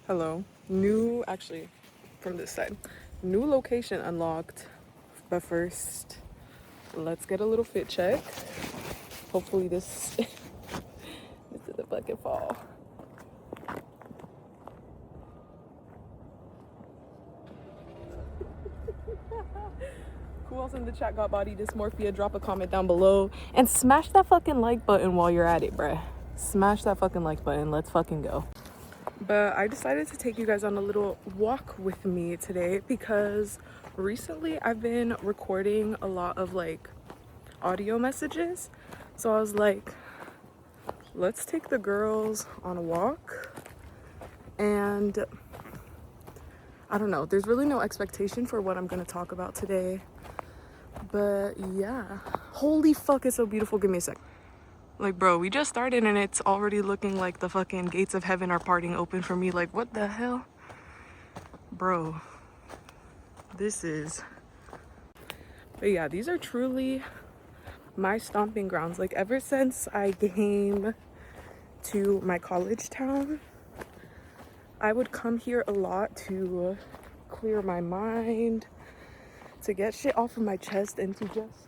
Hello. Actually, from this side. New location unlocked. But first, let's get a little fit check. Hopefully this, this doesn't fucking fall. Who else in the chat got body dysmorphia? Drop a comment down below. And smash that fucking like button while you're at it, bruh. Smash that fucking like button. Let's fucking go. But I decided to take you guys on a little walk with me today because recently I've been recording a lot of like audio messages. So I was like, let's take the girls on a walk. And I don't know, there's really no expectation for what I'm gonna talk about today. But yeah, holy fuck, it's so beautiful. Give me a sec. Like, bro, we just started and it's already looking like the fucking gates of heaven are parting open for me. Like, what the hell? Bro, this is... But yeah, these are truly my stomping grounds. Like, ever since I came to my college town, I would come here a lot to clear my mind, to get shit off of my chest, and to just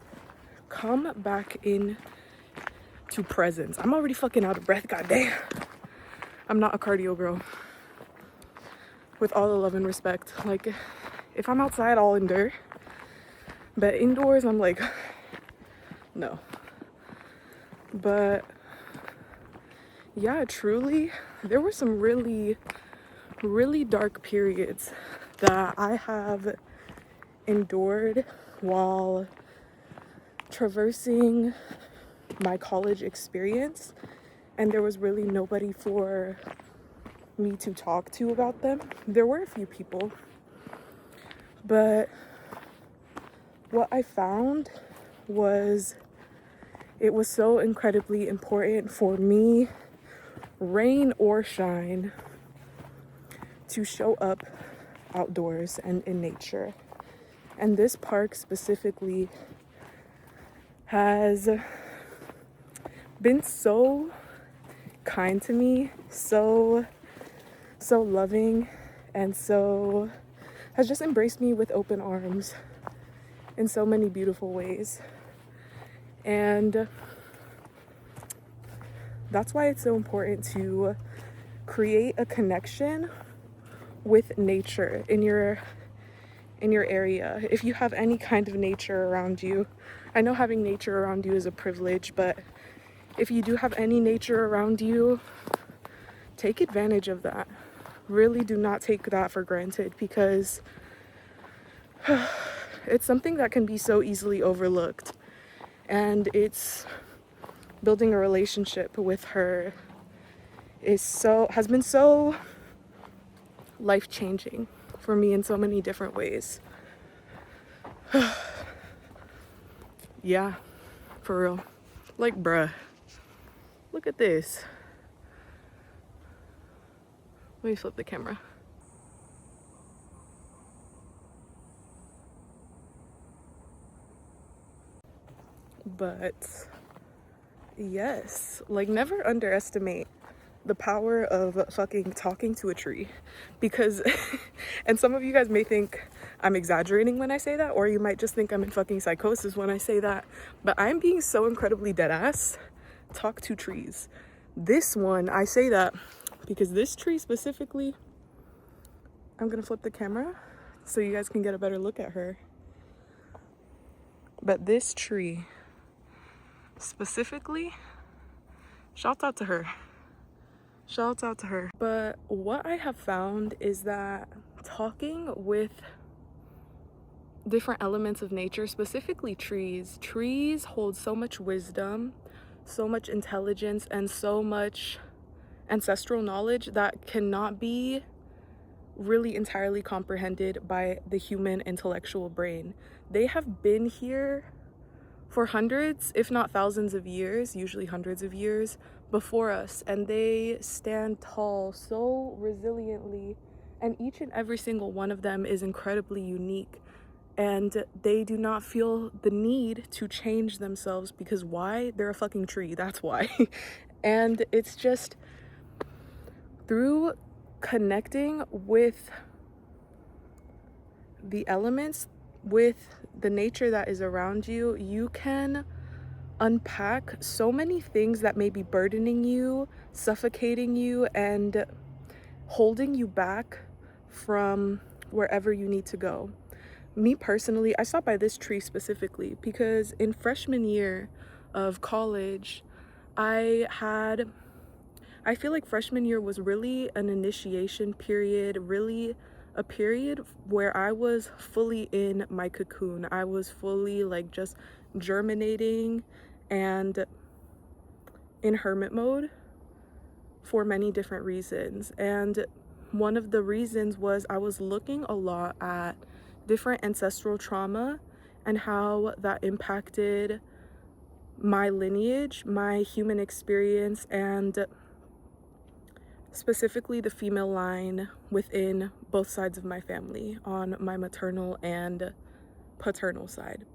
come back in to presence. I'm already fucking out of breath, goddamn. I'm not a cardio girl. With all the love and respect. Like, if I'm outside, I'll endure. But indoors, I'm like, no. But yeah, truly, there were some really, really dark periods that I have endured while traversing my college experience, and there was really nobody for me to talk to about them. There were a few people, but what I found was it was so incredibly important for me, rain or shine, to show up outdoors and in nature. And this park specifically has been so kind to me, so loving, and so has just embraced me with open arms in so many beautiful ways. And that's why it's so important to create a connection with nature in your area. If you have any kind of nature around you, I know having nature around you is a privilege, but if you do have any nature around you, take advantage of that. Really do not take that for granted, because it's something that can be so easily overlooked. And it's building a relationship with her has been so life-changing for me in so many different ways. Yeah, for real. Like, bruh, look at this. Let me flip the camera. But yes, like, never underestimate the power of fucking talking to a tree, because and some of you guys may think I'm exaggerating when I say that, or you might just think I'm in fucking psychosis when I say that, but I'm being so incredibly dead ass. Talk to trees. This one, I say that because this tree specifically, I'm gonna flip the camera so you guys can get a better look at her. But this tree specifically, shout out to her. Shout out to her. But what I have found is that talking with different elements of nature, specifically trees hold so much wisdom, so much intelligence, and so much ancestral knowledge that cannot be really entirely comprehended by the human intellectual brain. They have been here for hundreds, if not thousands of years, usually hundreds of years before us, and they stand tall so resiliently, and each and every single one of them is incredibly unique, and they do not feel the need to change themselves, because why? They're a fucking tree, that's why. And it's just through connecting with the elements, with the nature that is around you, you can unpack so many things that may be burdening you, suffocating you, and holding you back from wherever you need to go. Me personally, I stopped by this tree specifically because in freshman year of college, I feel like freshman year was really an initiation period, really a period where I was fully in my cocoon. I was fully like just germinating and in hermit mode for many different reasons. And one of the reasons was I was looking a lot at different ancestral trauma and how that impacted my lineage, my human experience, and specifically the female line within both sides of my family, on my maternal and paternal side,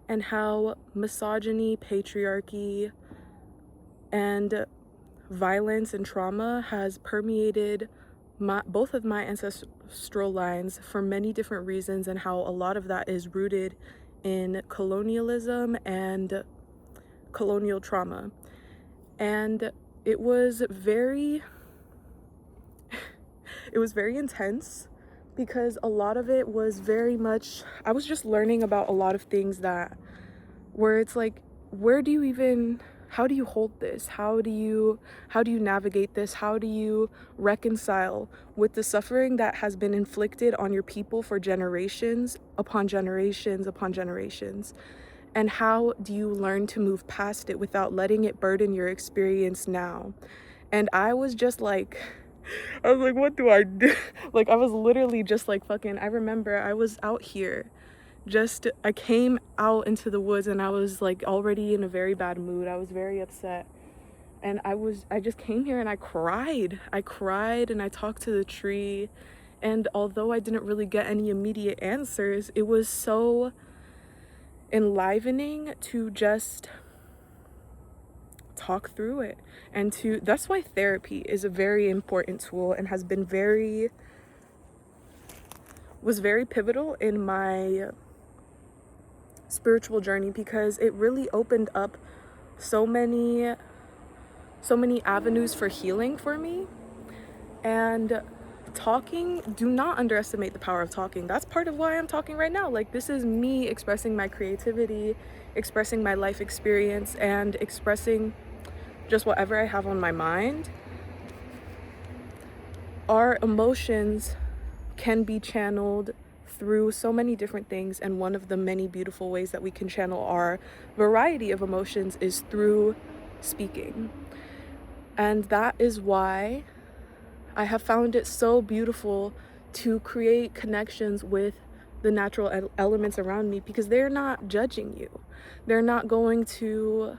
and how misogyny, patriarchy, and violence and trauma has permeated both of my ancestral lines for many different reasons, and how a lot of that is rooted in colonialism and colonial trauma. And it was very intense because a lot of it was very much, I was just learning about a lot of things that where it's like, how do you hold this? How do you navigate this? How do you reconcile with the suffering that has been inflicted on your people for generations upon generations upon generations? And how do you learn to move past it without letting it burden your experience now? And I was like, what do I do? Like, I was literally just like fucking, I remember I was out here. I came out into the woods and I was like already in a very bad mood. I was very upset. And I just came here and I cried and I talked to the tree. And although I didn't really get any immediate answers, it was so enlivening to just talk through it. And that's why therapy is a very important tool and was very pivotal in my spiritual journey, because it really opened up so many avenues for healing for me. And do not underestimate the power of talking. That's part of why I'm talking right now. Like, this is me expressing my creativity, expressing my life experience, and expressing just whatever I have on my mind. Our emotions can be channeled through so many different things, and one of the many beautiful ways that we can channel our variety of emotions is through speaking. And that is why I have found it so beautiful to create connections with the natural elements around me, because they're not judging you. They're not going to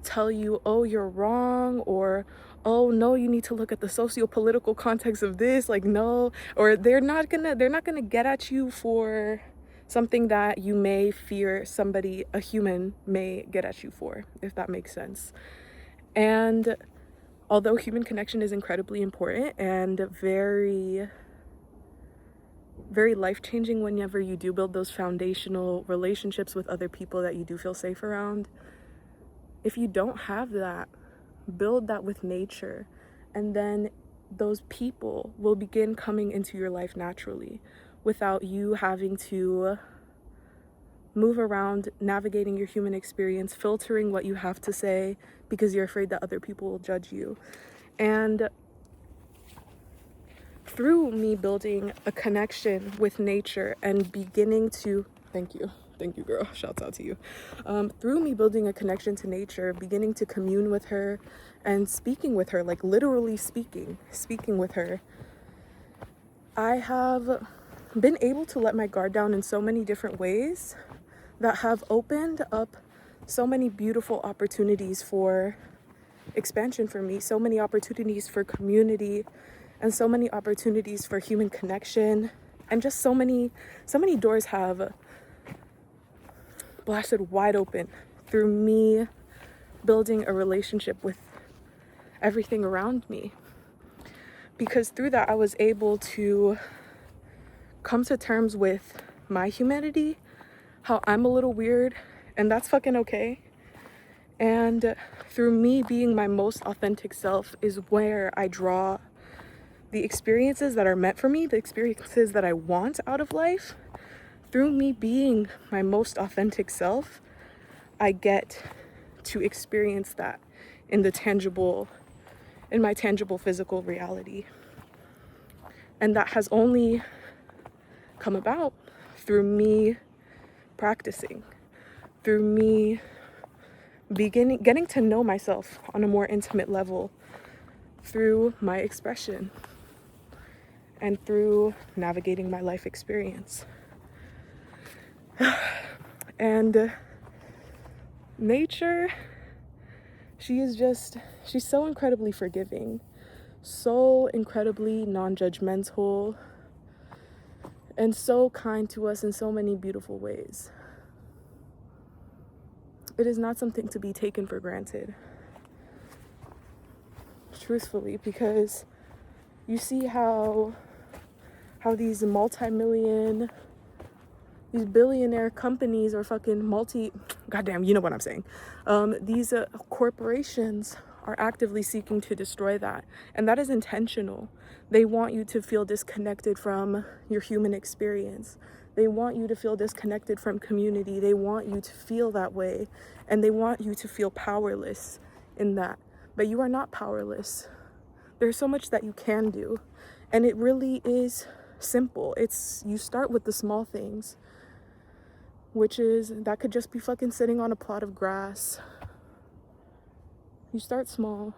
tell you, oh, you're wrong, or oh no, you need to look at the socio-political context of this. Like, no. Or they're not gonna get at you for something that you may fear a human may get at you for, if that makes sense. And although human connection is incredibly important and very, very life-changing whenever you do build those foundational relationships with other people that you do feel safe around, if you don't have that, build that with nature, and then those people will begin coming into your life naturally without you having to move around, navigating your human experience, filtering what you have to say because you're afraid that other people will judge you. And through me building a connection with nature and beginning to, thank you girl, shouts out to you, through me building a connection to nature, beginning to commune with her and speaking with her, like literally speaking with her, I have been able to let my guard down in so many different ways that have opened up so many beautiful opportunities for expansion for me, so many opportunities for community, and so many opportunities for human connection, and just so many doors have blasted wide open through me building a relationship with everything around me. because through that I was able to come to terms with my humanity, how I'm a little weird, and that's fucking okay. And through me being my most authentic self is where I draw the experiences that are meant for me, the experiences that I want out of life. Through me being my most authentic self, I get to experience that in my tangible physical reality. And that has only come about through me practicing, through me getting to know myself on a more intimate level, through my expression, and through navigating my life experience. And nature, she's so incredibly forgiving, so incredibly non-judgmental, and so kind to us in so many beautiful ways. It is not something to be taken for granted, truthfully, because you see how these these billionaire companies or fucking goddamn, you know what I'm saying. These corporations are actively seeking to destroy that. And that is intentional. They want you to feel disconnected from your human experience. They want you to feel disconnected from community. They want you to feel that way. And they want you to feel powerless in that. But you are not powerless. There's so much that you can do. And it really is simple. You start with the small things, which is, that could just be fucking sitting on a plot of grass. You start small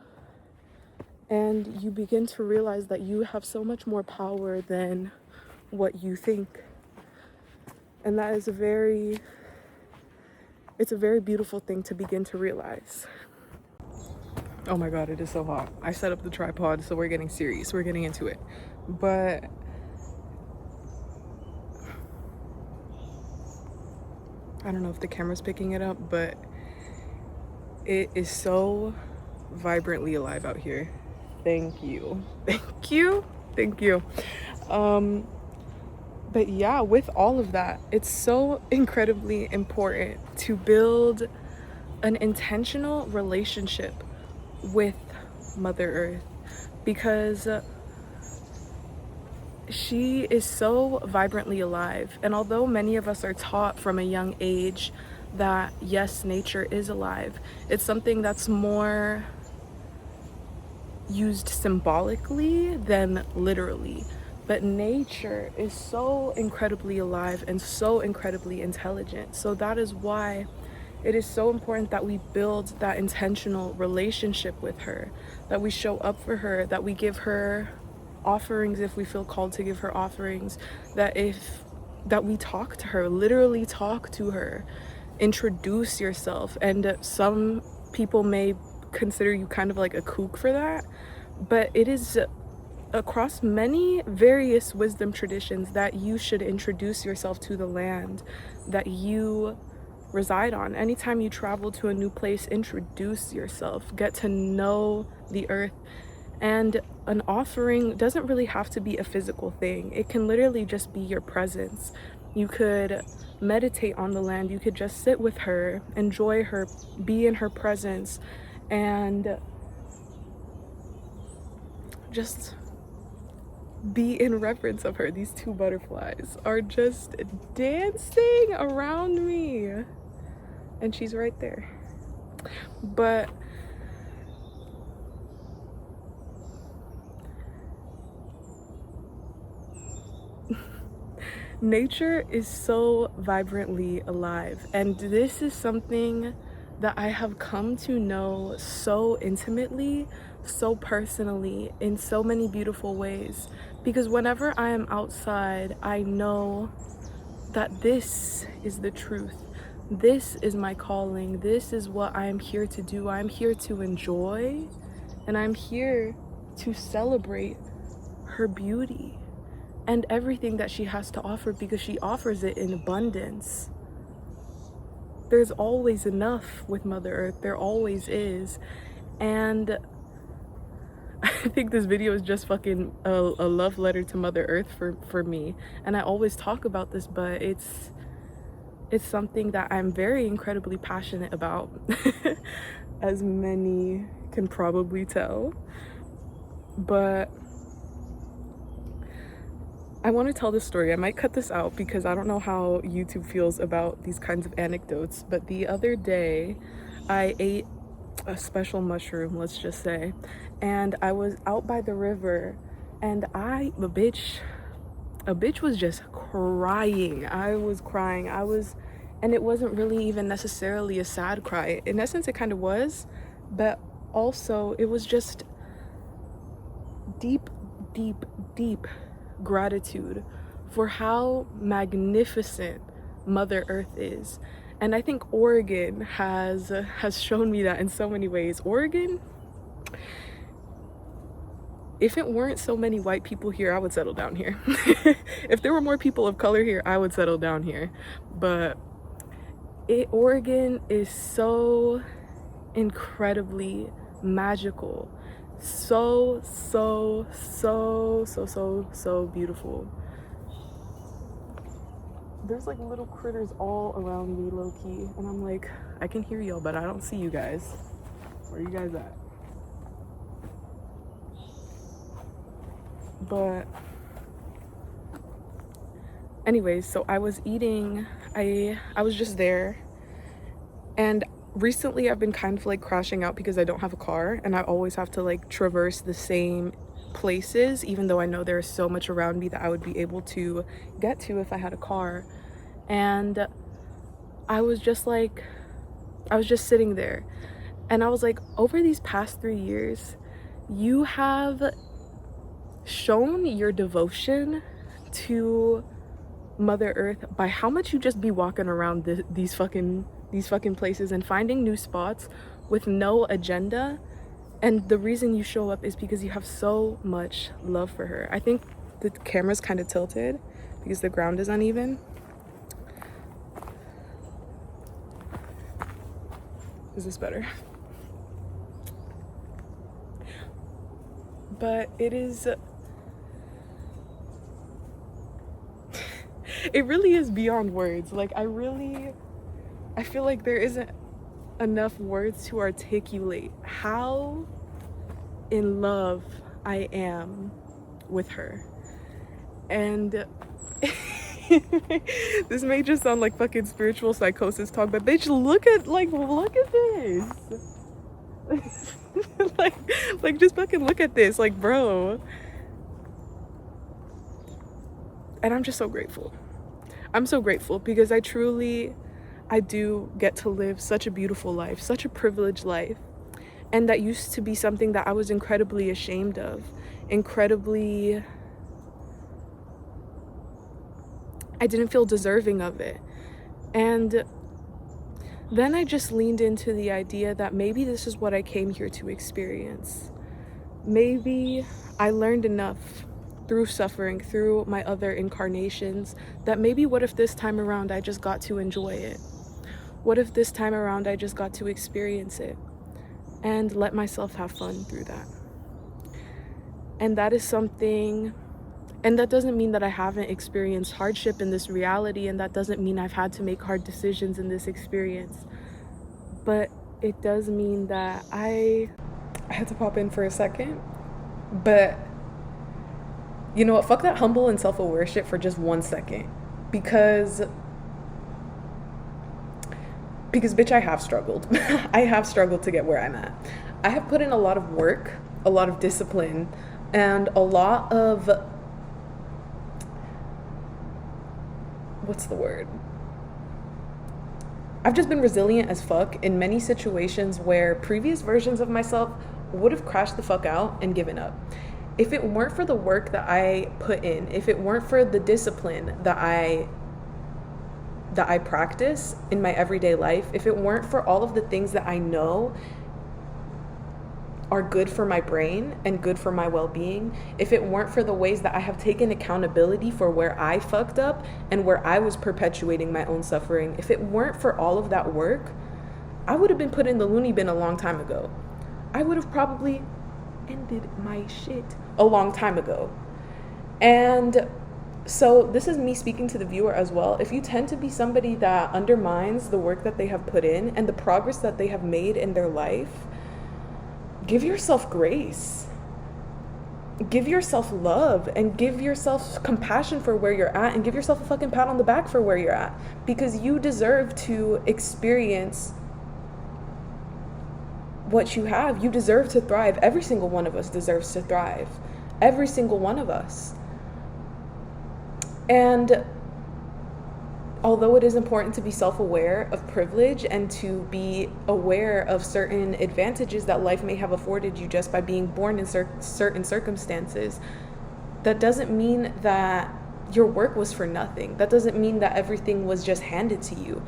and you begin to realize that you have so much more power than what you think. And that is it's a very beautiful thing to begin to realize. Oh my God, it is so hot. I set up the tripod, so we're getting serious. We're getting into it. But I don't know if the camera's picking it up, but it is so vibrantly alive out here. Thank you. Thank you. Thank you. But yeah, with all of that, it's so incredibly important to build an intentional relationship with Mother Earth, because she is so vibrantly alive. And although many of us are taught from a young age that yes, nature is alive, it's something that's more used symbolically than literally. But nature is so incredibly alive and so incredibly intelligent. So that is why it is so important that we build that intentional relationship with her, that we show up for her, that we give her offerings if we feel called to give her offerings, that we talk to her, literally talk to her, introduce yourself. And some people may consider you kind of like a kook for that, but it is across many various wisdom traditions that you should introduce yourself to the land that you reside on. Anytime you travel to a new place, introduce yourself, get to know the earth. And an offering doesn't really have to be a physical thing. It can literally just be your presence. You could meditate on the land. You could just sit with her, enjoy her, be in her presence, and just be in reverence of her. These two butterflies are just dancing around me, and she's right there. But nature is so vibrantly alive, and this is something that I have come to know so intimately, so personally, in so many beautiful ways. Because whenever I am outside, I know that this is the truth. This is my calling. This is what I am here to do. I'm here to enjoy, and I'm here to celebrate her beauty and everything that she has to offer, because she offers it in abundance. There's always enough with Mother Earth. There always is. And think this video is just fucking a love letter to Mother Earth for me. And I always talk about this, but it's something that I'm very incredibly passionate about, as many can probably tell. But I want to tell this story. I might cut this out because I don't know how YouTube feels about these kinds of anecdotes. But the other day, I ate a special mushroom, let's just say, and I was out by the river, and a bitch was just crying. I was crying. And it wasn't really even necessarily a sad cry. In essence, it kind of was, but also it was just deep, deep, deep gratitude for how magnificent Mother Earth is. And I think Oregon has shown me that in so many ways. Oregon, if it weren't so many white people here, I would settle down here. If there were more people of color here, I would settle down here. But Oregon is so incredibly magical. So beautiful. There's like little critters all around me, low-key, and I'm like, I can hear y'all, but I don't see you guys. Where are you guys at? But anyways, so I was eating, I was just there, and recently I've been kind of like crashing out because I don't have a car, and I always have to like traverse the same places, even though I know there's so much around me that I would be able to get to if I had a car. And I was just sitting there, and I was like, over these past 3 years, you have shown your devotion to Mother Earth by how much you just be walking around these fucking places and finding new spots with no agenda. And the reason you show up is because you have so much love for her. I think the camera's kind of tilted because the ground is uneven. Is this better? But it is, it really is beyond words. Like, I feel like there isn't enough words to articulate how in love I am with her. And this may just sound like fucking spiritual psychosis talk, but bitch, look at this. like just fucking look at this, like, bro. And I'm just so grateful. I'm so grateful because I do get to live such a beautiful life, such a privileged life. And that used to be something that I was incredibly ashamed of, I didn't feel deserving of it. And then I just leaned into the idea that maybe this is what I came here to experience. Maybe I learned enough through suffering, through my other incarnations, that maybe what if this time around I just got to enjoy it? What if this time around I just got to experience it and let myself have fun through that? And that is something, and that doesn't mean that I haven't experienced hardship in this reality, and that doesn't mean I've had to make hard decisions in this experience. But it does mean that I had to pop in for a second. But you know what? Fuck that humble and self-aware shit for just 1 second. Because bitch, I have struggled. I have struggled to get where I'm at. I have put in a lot of work, a lot of discipline, and a lot of, what's the word? I've just been resilient as fuck in many situations where previous versions of myself would have crashed the fuck out and given up. If it weren't for the work that I put in, if it weren't for the discipline that I practice in my everyday life, if it weren't for all of the things that I know are good for my brain and good for my well-being, if it weren't for the ways that I have taken accountability for where I fucked up and where I was perpetuating my own suffering, if it weren't for all of that work, I would have been put in the loony bin a long time ago. I would have probably ended my shit a long time ago. And so this is me speaking to the viewer as well. If you tend to be somebody that undermines the work that they have put in and the progress that they have made in their life, give yourself grace. Give yourself love and give yourself compassion for where you're at, and give yourself a fucking pat on the back for where you're at, because you deserve to experience what you have. You deserve to thrive. Every single one of us deserves to thrive. Every single one of us. And although it is important to be self-aware of privilege and to be aware of certain advantages that life may have afforded you just by being born in certain circumstances, that doesn't mean that your work was for nothing. That doesn't mean that everything was just handed to you.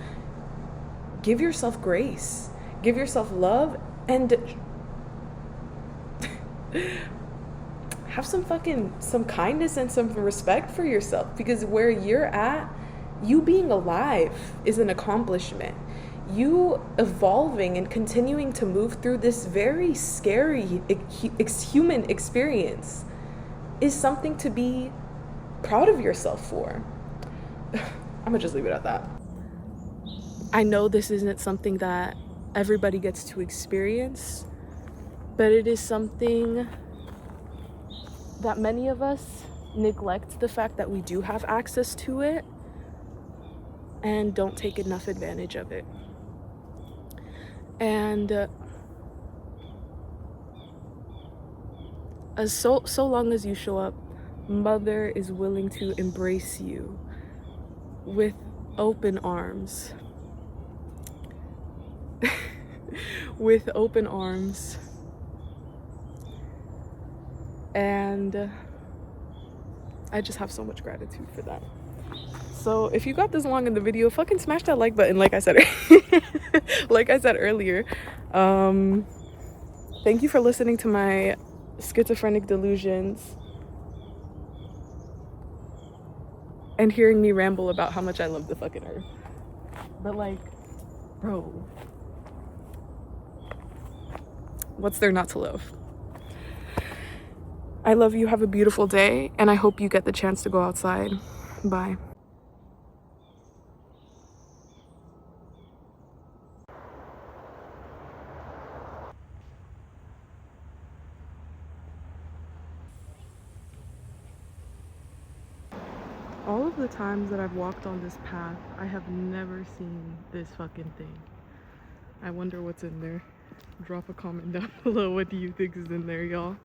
Give yourself grace. Give yourself love, and have some kindness and some respect for yourself, because where you're at, you being alive is an accomplishment. You evolving and continuing to move through this very scary human experience is something to be proud of yourself for. I'm gonna just leave it at that. I know this isn't something that everybody gets to experience, but it is something that many of us neglect the fact that we do have access to it and don't take enough advantage of it. And so long as you show up, Mother is willing to embrace you with open arms. With open arms. And I just have so much gratitude for that. So if you got this long in the video, fucking smash that like button, like I said earlier. Thank you for listening to my schizophrenic delusions and hearing me ramble about how much I love the fucking earth. But like, bro, what's there not to love? I love you. Have a beautiful day, and I hope you get the chance to go outside. Bye. All of the times that I've walked on this path, I have never seen this fucking thing. I wonder what's in there. Drop a comment down below. What do you think is in there, y'all?